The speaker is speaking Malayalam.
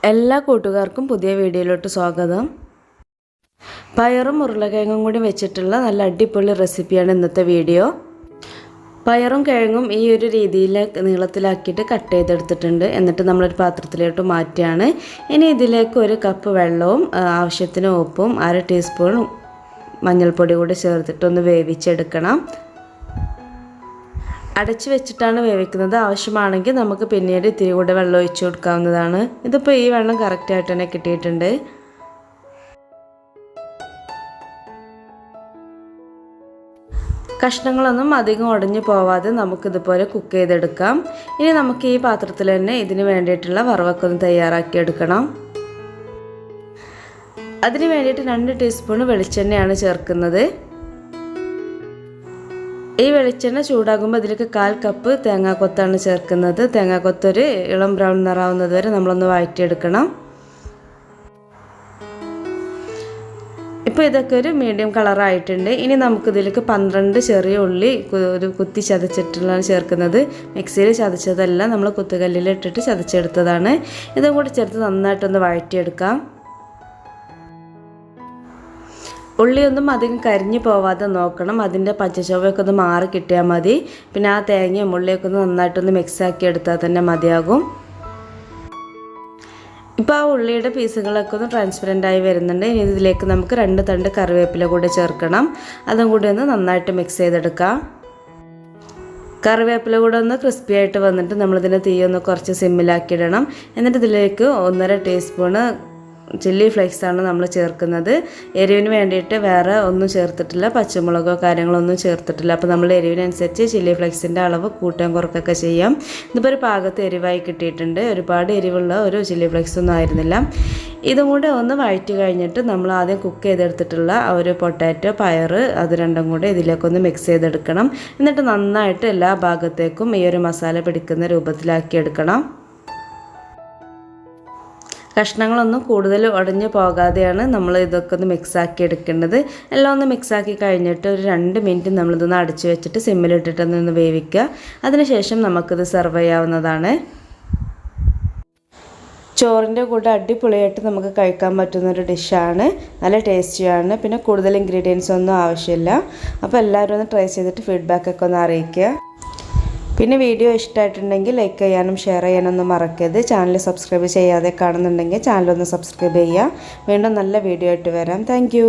എല്ലാ കൂട്ടുകാർക്കും പുതിയ വീഡിയോയിലോട്ട് സ്വാഗതം. പയറും ഉരുളക്കിഴങ്ങും കൂടി വെച്ചിട്ടുള്ള നല്ല അടിപൊളി റെസിപ്പിയാണ് ഇന്നത്തെ വീഡിയോ. പയറും കിഴങ്ങും ഈ ഒരു രീതിയിൽ നീളത്തിലാക്കിയിട്ട് കട്ട് ചെയ്തെടുത്തിട്ടുണ്ട്. എന്നിട്ട് നമ്മളൊരു പാത്രത്തിലോട്ട് മാറ്റുകയാണ്. ഇനി ഇതിലേക്ക് 1 കപ്പ് വെള്ളവും ആവശ്യത്തിന് ഉപ്പും 1/2 ടീസ്പൂൺ മഞ്ഞൾപ്പൊടി കൂടി ചേർത്തിട്ടൊന്ന് വേവിച്ചെടുക്കണം. അടച്ചു വെച്ചിട്ടാണ് വേവിക്കുന്നത്. ആവശ്യമാണെങ്കിൽ നമുക്ക് പിന്നീട് ഇത്തിരി കൂടെ വെള്ളം ഒഴിച്ചു കൊടുക്കാവുന്നതാണ്. ഇതിപ്പോൾ ഈ വെള്ളം കറക്റ്റായിട്ട് തന്നെ കിട്ടിയിട്ടുണ്ട്. കഷ്ണങ്ങളൊന്നും അധികം ഉടഞ്ഞു പോവാതെ നമുക്കിതുപോലെ കുക്ക് ചെയ്തെടുക്കാം. ഇനി നമുക്ക് ഈ പാത്രത്തിൽ തന്നെ ഇതിന് വേണ്ടിയിട്ടുള്ള വറവൊക്കെ ഒന്ന് തയ്യാറാക്കിയെടുക്കണം. അതിന് വേണ്ടിയിട്ട് 2 ടീസ്പൂൺ വെളിച്ചെണ്ണയാണ് ചേർക്കുന്നത്. ഈ വെളിച്ചെണ്ണ ചൂടാകുമ്പോൾ ഇതിലേക്ക് 1/4 കപ്പ് തേങ്ങാക്കൊത്താണ് ചേർക്കുന്നത്. തേങ്ങാക്കൊത്തൊരു ഇളം ബ്രൗൺ നിറാവുന്നത് വരെ നമ്മളൊന്ന് വഴറ്റിയെടുക്കണം. ഇപ്പോൾ ഇതൊക്കെ ഒരു മീഡിയം കളറായിട്ടുണ്ട്. ഇനി നമുക്കിതിലേക്ക് 12 ചെറിയ ഉള്ളി ഒരു കുത്തി ചതച്ചിട്ടുള്ളതാണ് ചേർക്കുന്നത്. മിക്സിയിൽ ചതച്ചതല്ല, നമ്മൾ കുത്തുകല്ലിൽ ഇട്ടിട്ട് ചതച്ചെടുത്തതാണ്. ഇതും കൂടി ചേർത്ത് നന്നായിട്ടൊന്ന് വഴറ്റിയെടുക്കാം. ഉള്ളിയൊന്നും അധികം കരിഞ്ഞു പോവാതെ നോക്കണം. അതിൻ്റെ പച്ചച്ചൊവ്വയൊക്കെ ഒന്ന് മാറി കിട്ടിയാൽ മതി. പിന്നെ ആ തേങ്ങയും ഉള്ളിയൊക്കെ ഒന്ന് നന്നായിട്ടൊന്ന് മിക്സാക്കി എടുത്താൽ തന്നെ മതിയാകും. ഇപ്പോൾ ആ ഉള്ളിയുടെ പീസുകളൊക്കെ ഒന്ന് ട്രാൻസ്പെറൻ്റായി വരുന്നുണ്ട്. ഇനി ഇതിലേക്ക് നമുക്ക് 2 തണ്ട് കറിവേപ്പില കൂടി ചേർക്കണം. അതും കൂടി ഒന്ന് നന്നായിട്ട് മിക്സ് ചെയ്തെടുക്കാം. കറിവേപ്പില കൂടെ ഒന്ന് ക്രിസ്പി ആയിട്ട് വന്നിട്ട് നമ്മളിതിൻ്റെ തീയൊന്ന് കുറച്ച് സിമ്മിലാക്കിയിടണം. എന്നിട്ട് ഇതിലേക്ക് 1.5 ടീസ്പൂണ് ചില്ലി ഫ്ലേക്സാണ് നമ്മൾ ചേർക്കുന്നത്. എരിവിന് വേണ്ടിയിട്ട് വേറെ ഒന്നും ചേർത്തിട്ടില്ല, പച്ചമുളകോ കാര്യങ്ങളൊന്നും ചേർത്തിട്ടില്ല. അപ്പോൾ നമ്മൾ എരിവിനനുസരിച്ച് ചില്ലി ഫ്ലേക്സിൻ്റെ അളവ് കൂട്ടാൻ കുറക്കൊക്കെ ചെയ്യാം. ഇതിപ്പോൾ ഒരു പാകത്ത് എരിവായി കിട്ടിയിട്ടുണ്ട്. ഒരുപാട് എരിവുള്ള ഒരു ചില്ലി ഫ്ലേക്സ് ഒന്നും ആയിരുന്നില്ല. ഇതും കൂടെ ഒന്ന് വഴറ്റി കഴിഞ്ഞിട്ട് നമ്മൾ ആദ്യം കുക്ക് ചെയ്തെടുത്തിട്ടുള്ള ആ ഒരു പൊട്ടാറ്റോ പയർ അത് രണ്ടും കൂടെ ഇതിലേക്കൊന്ന് മിക്സ് ചെയ്തെടുക്കണം. എന്നിട്ട് നന്നായിട്ട് എല്ലാ ഭാഗത്തേക്കും ഈ ഒരു മസാല പിടിക്കുന്ന രൂപത്തിലാക്കി എടുക്കണം. കഷ്ണങ്ങളൊന്നും കൂടുതൽ ഉടഞ്ഞു പോകാതെയാണ് നമ്മൾ ഇതൊക്കെ ഒന്ന് മിക്സാക്കി എടുക്കേണ്ടത്. എല്ലാം ഒന്ന് മിക്സാക്കി കഴിഞ്ഞിട്ട് ഒരു 2 മിനിറ്റ് നമ്മളിതൊന്ന് അടച്ചു വെച്ചിട്ട് സിമ്മിലിട്ടിട്ടൊന്ന് വേവിക്കുക. അതിനുശേഷം നമുക്കിത് സെർവ് ചെയ്യാവുന്നതാണ്. ചോറിൻ്റെ കൂടെ അടിപൊളിയായിട്ട് നമുക്ക് കഴിക്കാൻ പറ്റുന്നൊരു ഡിഷാണ്. നല്ല ടേസ്റ്റിയാണ്. പിന്നെ കൂടുതൽ ഇൻഗ്രീഡിയൻസ് ഒന്നും ആവശ്യമില്ല. അപ്പോൾ എല്ലാവരും ഒന്ന് ട്രൈ ചെയ്തിട്ട് ഫീഡ്ബാക്കൊക്കെ ഒന്ന് അറിയിക്കുക. പിന്നെ വീഡിയോ ഇഷ്ടമായിട്ടുണ്ടെങ്കിൽ ലൈക്ക് ചെയ്യാനും ഷെയർ ചെയ്യാനൊന്നും മറക്കരുത്. ചാനൽ സബ്സ്ക്രൈബ് ചെയ്യാതെ കാണുന്നുണ്ടെങ്കിൽ ചാനലൊന്ന് സബ്സ്ക്രൈബ് ചെയ്യുക. വീണ്ടും നല്ല വീഡിയോ ആയിട്ട് വരാം. താങ്ക്